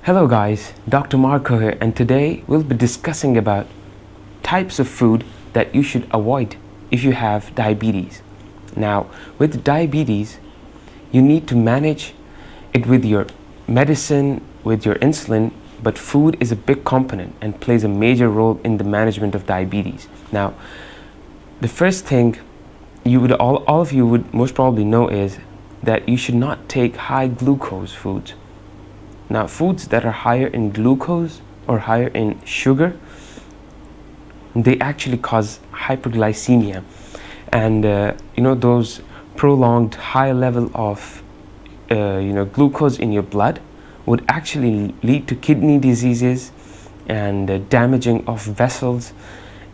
Hello guys, Dr. Marco here, and today we'll be discussing about types of food that you should avoid if you have diabetes. Now, with diabetes, you need to manage it with your medicine, with your insulin, but food is a big component and plays a major role in the management of diabetes. Now, the first thing all of you would most probably know is that you should not take high glucose foods. Now, foods that are higher in glucose or higher in sugar, they actually cause hyperglycemia, and those prolonged high level of glucose in your blood would actually lead to kidney diseases and damaging of vessels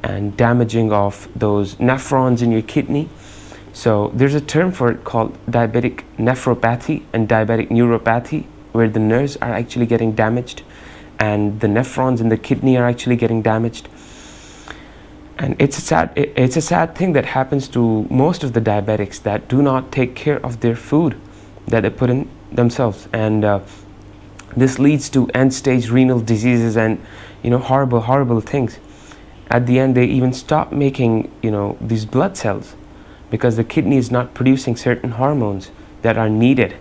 and damaging of those nephrons in your kidney. So there's a term for it called diabetic nephropathy and diabetic neuropathy, where the nerves are actually getting damaged and the nephrons in the kidney are actually getting damaged. And it's a sad thing that happens to most of the diabetics that do not take care of their food that they put in themselves, and this leads to end-stage renal diseases and horrible things. At the end, they even stop making these blood cells because the kidney is not producing certain hormones that are needed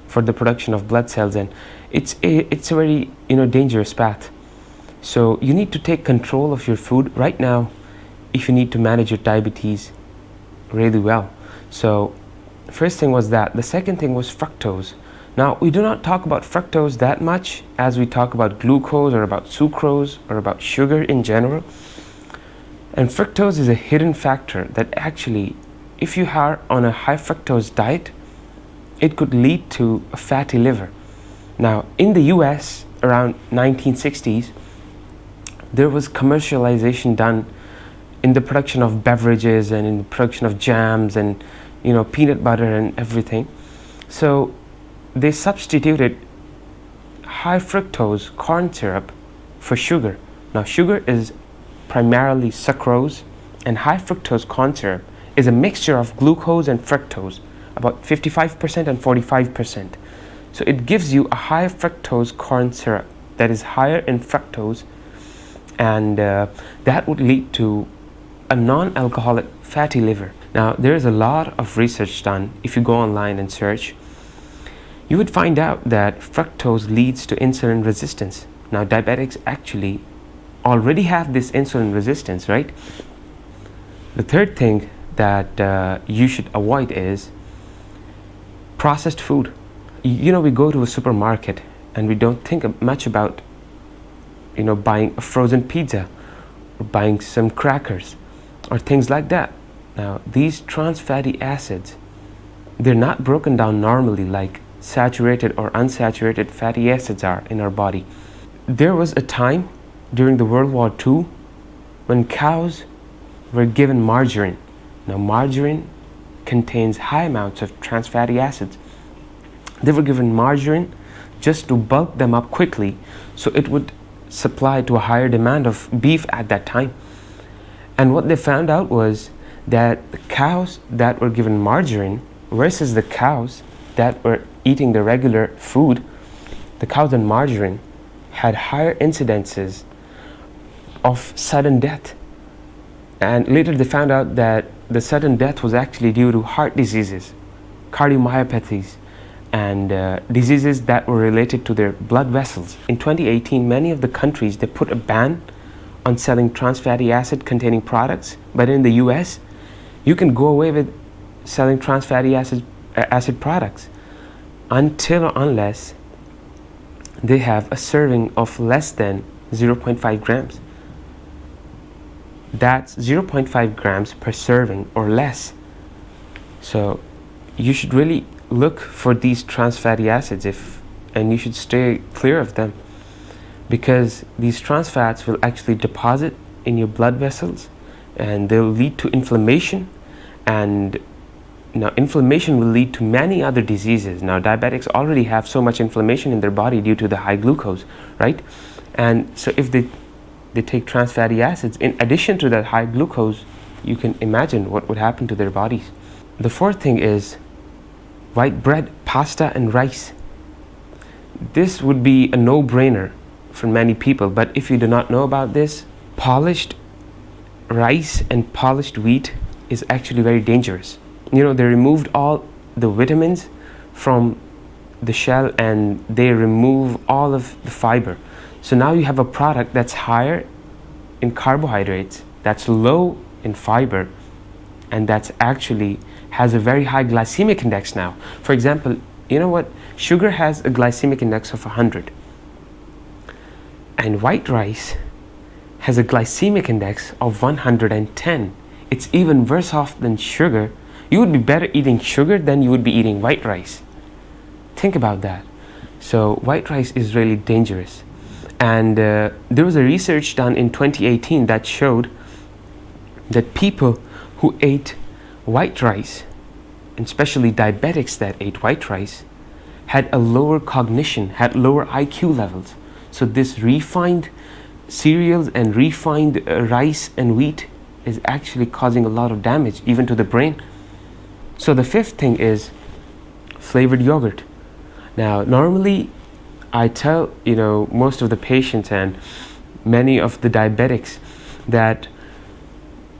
for the production of blood cells, and it's a very dangerous path. So you need to take control of your food right now if you need to manage your diabetes really well. So first thing was that. The second thing was fructose. Now, we do not talk about fructose that much as we talk about glucose or about sucrose or about sugar in general. And fructose is a hidden factor that actually, if you are on a high fructose diet, it could lead to a fatty liver. Now, in the US around 1960s, there was commercialization done in the production of beverages and in the production of jams and peanut butter and everything. So they substituted high fructose corn syrup for sugar. Now, sugar is primarily sucrose, and high fructose corn syrup is a mixture of glucose and fructose, about 55% and 45%. So it gives you a high fructose corn syrup that is higher in fructose, and that would lead to a non-alcoholic fatty liver. Now, there is a lot of research done. If you go online and search, you would find out that fructose leads to insulin resistance. Now, diabetics actually already have this insulin resistance, right? The third thing that you should avoid is processed food. We go to a supermarket and we don't think much about buying a frozen pizza or buying some crackers or things like that. Now, these trans fatty acids, they're not broken down normally like saturated or unsaturated fatty acids are in our body. There was a time during the World War II when cows were given margarine. Now, margarine contains high amounts of trans fatty acids. They were given margarine just to bulk them up quickly so it would supply to a higher demand of beef at that time. And what they found out was that the cows that were given margarine versus the cows that were eating the regular food, the cows on margarine had higher incidences of sudden death. And later they found out that the sudden death was actually due to heart diseases, cardiomyopathies, and diseases that were related to their blood vessels. In 2018, many of the countries, they put a ban on selling trans fatty acid containing products, but in the US, you can go away with selling trans fatty acid products until or unless they have a serving of less than 0.5 grams. That's 0.5 grams per serving or less. So you should really look for these trans fatty acids and you should stay clear of them, because these trans fats will actually deposit in your blood vessels and they'll lead to inflammation, and now inflammation will lead to many other diseases. Now, diabetics already have so much inflammation in their body due to the high glucose, right? And so if they take trans fatty acids in addition to that high glucose, you can imagine what would happen to their bodies. The fourth thing is white bread, pasta and rice. This would be a no-brainer for many people, but if you do not know about this, polished rice and polished wheat is actually very dangerous. They removed all the vitamins from the shell and they remove all of the fiber. So now you have a product that's higher in carbohydrates, that's low in fiber, and that's actually has a very high glycemic index now. For example, you know what? Sugar has a glycemic index of 100. And white rice has a glycemic index of 110. It's even worse off than sugar. You would be better eating sugar than you would be eating white rice. Think about that. So white rice is really dangerous. And there was a research done in 2018 that showed that people who ate white rice, and especially diabetics that ate white rice, had a lower cognition, had lower IQ levels. So this refined cereals and refined rice and wheat is actually causing a lot of damage even to the brain. So the fifth thing is flavored yogurt. Now normally I tell most of the patients and many of the diabetics that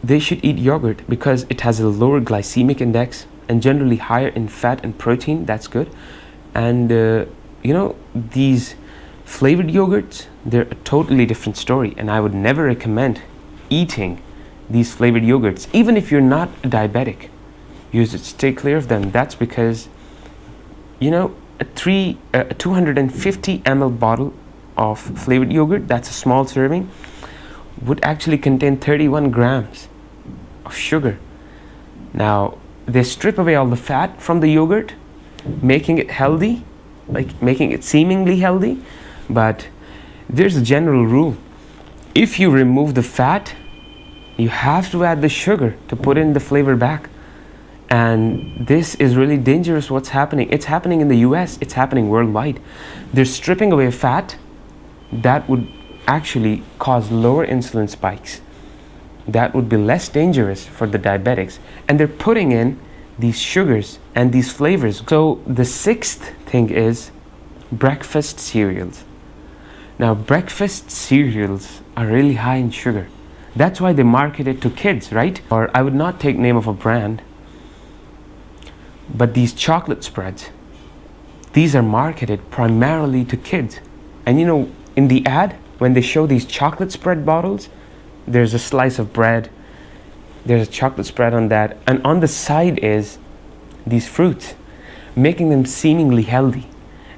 they should eat yogurt because it has a lower glycemic index and generally higher in fat and protein. That's good. And these flavored yogurts, they're a totally different story, and I would never recommend eating these flavored yogurts even if you're not a diabetic. You should stay clear of them. That's because a 250 ml bottle of flavored yogurt, that's a small serving, would actually contain 31 grams of sugar. Now they strip away all the fat from the yogurt, making it healthy, like making it seemingly healthy, but there's a general rule. If you remove the fat, you have to add the sugar to put in the flavor back. And this is really dangerous. What's happening? It's happening in the US, it's happening worldwide. They're stripping away fat that would actually cause lower insulin spikes. That would be less dangerous for the diabetics. And they're putting in these sugars and these flavors. So the sixth thing is breakfast cereals. Now breakfast cereals are really high in sugar. That's why they market it to kids, right? Or I would not take name of a brand, but these chocolate spreads, these are marketed primarily to kids. And in the ad, when they show these chocolate spread bottles, there's a slice of bread, there's a chocolate spread on that, and on the side is these fruits, making them seemingly healthy.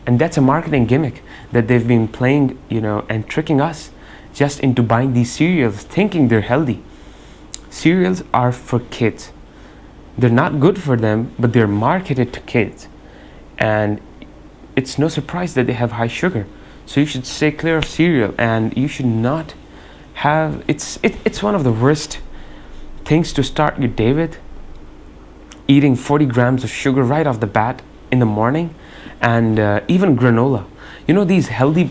And that's a marketing gimmick that they've been playing, and tricking us just into buying these cereals thinking they're healthy. Cereals are for kids. They're not good for them, but they're marketed to kids. And it's no surprise that they have high sugar. So you should stay clear of cereal, and you should not have, it's one of the worst things to start your day with, eating 40 grams of sugar right off the bat in the morning. And even granola. These healthy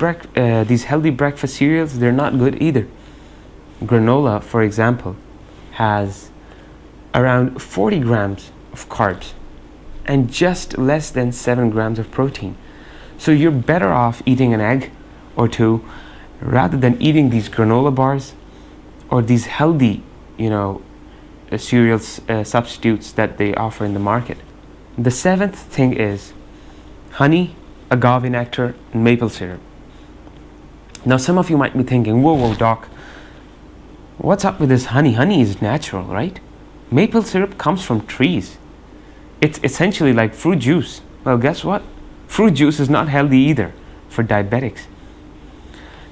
breakfast cereals, they're not good either. Granola, for example, has around 40 grams of carbs and just less than 7 grams of protein. So you're better off eating an egg or two rather than eating these granola bars or these healthy, cereal substitutes that they offer in the market. The seventh thing is honey, agave nectar, and maple syrup. Now some of you might be thinking, whoa, doc, what's up with this honey? Honey is natural, right? Maple syrup comes from trees. It's essentially like fruit juice. Well, guess what? Fruit juice is not healthy either for diabetics.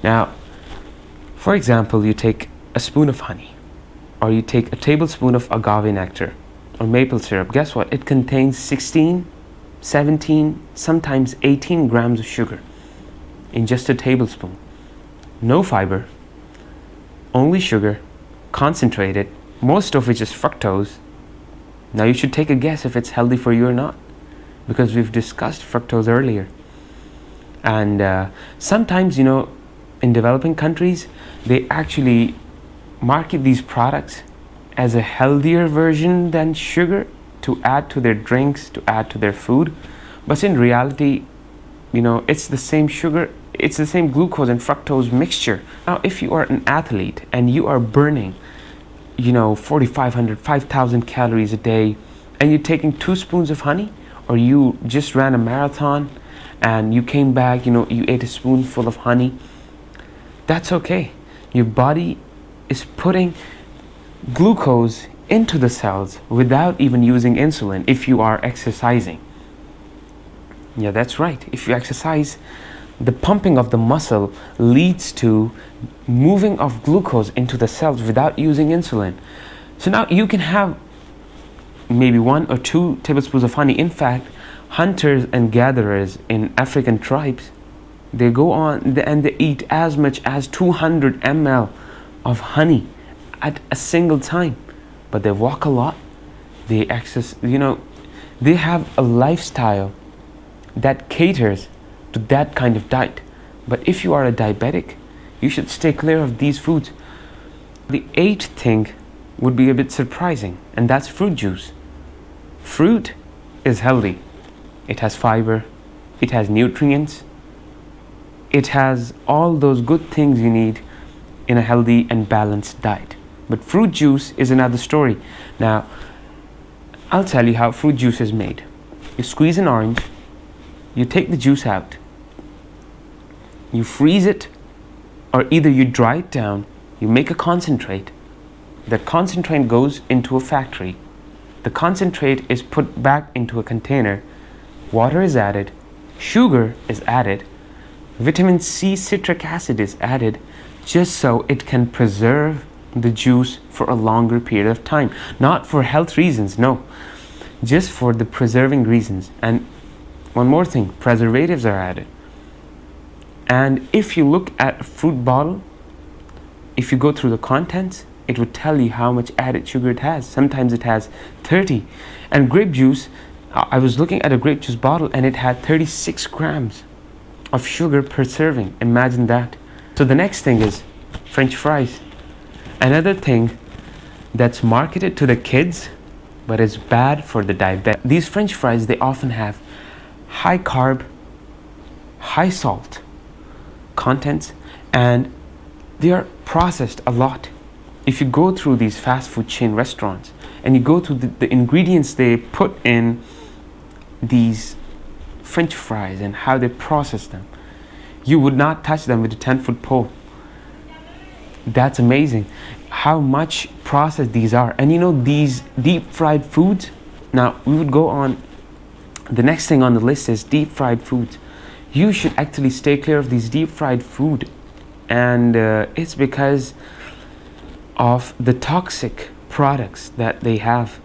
Now, for example, you take a spoon of honey, or you take a tablespoon of agave nectar or maple syrup. Guess what? It contains 16, 17, sometimes 18 grams of sugar in just a tablespoon. No fiber, only sugar, concentrated, most of which is fructose. Now you should take a guess if it's healthy for you or not, because we've discussed fructose earlier. And sometimes, in developing countries, they actually market these products as a healthier version than sugar to add to their drinks, to add to their food. But in reality, it's the same sugar, it's the same glucose and fructose mixture. Now, if you are an athlete and you are burning, 4,500, 5,000 calories a day, and you're taking 2 spoons of honey, or you just ran a marathon and you came back, you ate a spoonful of honey, that's okay. Your body is putting glucose into the cells without even using insulin if you are exercising. Yeah, that's right. If you exercise, the pumping of the muscle leads to moving of glucose into the cells without using insulin. So now you can have maybe 1 or 2 tablespoons of honey. In fact, hunters and gatherers in African tribes, they go on and they eat as much as 200 ml of honey at a single time. But they walk a lot. They exercise, they have a lifestyle that caters to that kind of diet. But if you are a diabetic, you should stay clear of these foods. The 8th thing would be a bit surprising, and that's fruit juice. Fruit is healthy. It has fiber, it has nutrients, it has all those good things you need in a healthy and balanced diet. But fruit juice is another story. Now, I'll tell you how fruit juice is made. You squeeze an orange, you take the juice out, you freeze it, or either you dry it down, you make a concentrate. That concentrate goes into a factory. The concentrate is put back into a container. Water is added, sugar is added, vitamin C citric acid is added, just so it can preserve the juice for a longer period of time. Not for health reasons, no, just for the preserving reasons. And one more thing, preservatives are added. And if you look at a fruit bottle, if you go through the contents, it would tell you how much added sugar it has. Sometimes it has 30. And grape juice, I was looking at a grape juice bottle and it had 36 grams of sugar per serving. Imagine that. So the next thing is French fries. Another thing that's marketed to the kids but is bad for the diabetic. These French fries, they often have high carb, high salt contents, and they are processed a lot. If you go through these fast food chain restaurants and you go through the ingredients they put in these French fries and how they process them, you would not touch them with a 10-foot pole. That's amazing how much processed these are. And these deep fried foods, now we would go on, the next thing on the list is deep fried foods. You should actually stay clear of these deep fried food, and it's because of the toxic products that they have.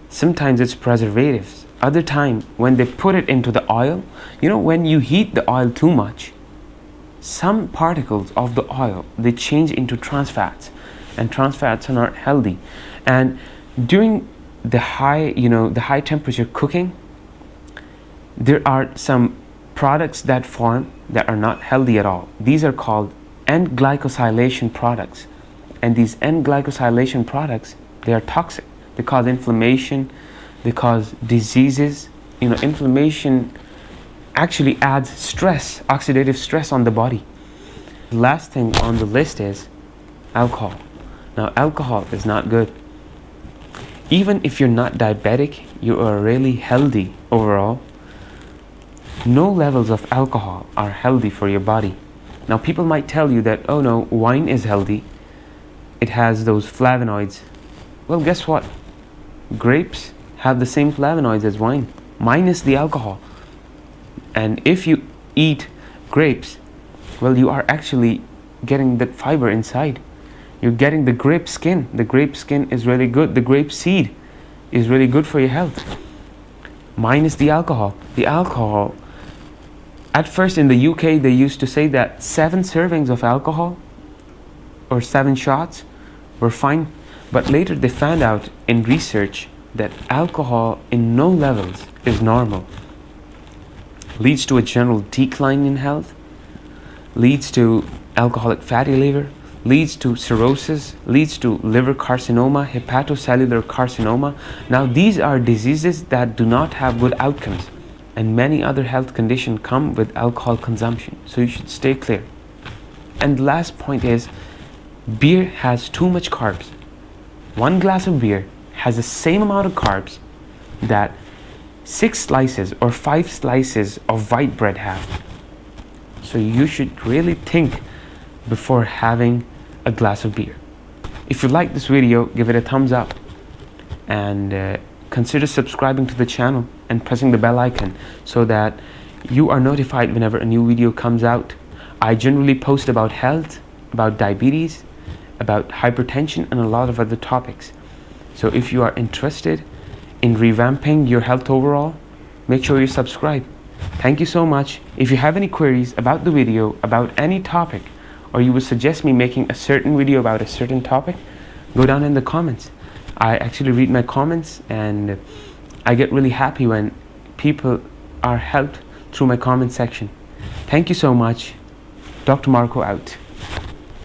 Sometimes it's preservatives. Other time when they put it into the oil, when you heat the oil too much, some particles of the oil, they change into trans fats, and trans fats are not healthy. And during the high temperature cooking, there are some products that form that are not healthy at all. These are called N-glycosylation products. And these N-glycosylation products, they are toxic. They cause inflammation, they cause diseases. Inflammation actually adds stress, oxidative stress on the body. The last thing on the list is alcohol. Now, alcohol is not good. Even if you're not diabetic, you are really healthy overall. No levels of alcohol are healthy for your body. Now, people might tell you that, oh no, wine is healthy. It has those flavonoids. Well, guess what? Grapes have the same flavonoids as wine, minus the alcohol. And if you eat grapes, well, you are actually getting that fiber inside. You're getting the grape skin. The grape skin is really good. The grape seed is really good for your health. Minus the alcohol. The alcohol, at first in the UK, they used to say that 7 servings of alcohol or 7 shots were fine. But later they found out in research that alcohol in no levels is normal. Leads to a general decline in health, leads to alcoholic fatty liver, leads to cirrhosis, leads to liver carcinoma, hepatocellular carcinoma. Now, these are diseases that do not have good outcomes. and many other health conditions come with alcohol consumption, so you should stay clear. And the last point is, beer has too much carbs. One glass of beer has the same amount of carbs that 6 slices or 5 slices of white bread have. So you should really think before having a glass of beer. If you like this video, give it a thumbs up, and consider subscribing to the channel and pressing the bell icon so that you are notified whenever a new video comes out. I generally post about health, about diabetes, about hypertension, and a lot of other topics. So if you are interested in revamping your health overall, make sure you subscribe. Thank you so much. If you have any queries about the video, about any topic, or you would suggest me making a certain video about a certain topic, go down in the comments. I actually read my comments, and I get really happy when people are helped through my comment section. Thank you so much. Dr. Marco out.